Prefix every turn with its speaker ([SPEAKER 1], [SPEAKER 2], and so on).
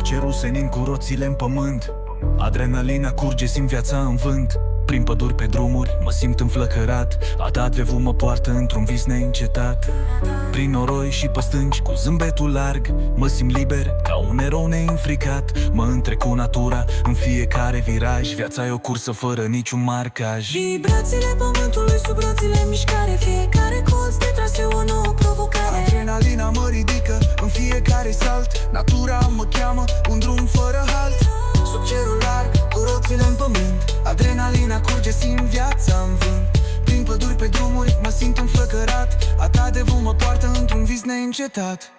[SPEAKER 1] cerul senin cu roțile în pământ. Adrenalina curge, simt viața în vânt. Prin păduri, pe drumuri, mă simt înflăcărat. ATV mă poartă într-un vis neîncetat. Prin noroi și pe stânci, cu zâmbetul larg, mă simt liber, ca un erou neînfricat. Mă întrec cu natura, în fiecare viraj. Viața e o cursă fără niciun marcaj.
[SPEAKER 2] Vibrațiile pământului sub roțile în mișcare. Fiecare colț de traseu o nouă provocare.
[SPEAKER 1] Adrenalina mă ridică în fiecare salt. Natura mă cheamă, un drum fără halt. Sub cerul larg, cu roțile în pământ. Adrenalina curge, simt viața în vânt. Prin păduri, pe drumuri, mă simt înflăcărat. ATV mă poartă într-un vis neîncetat.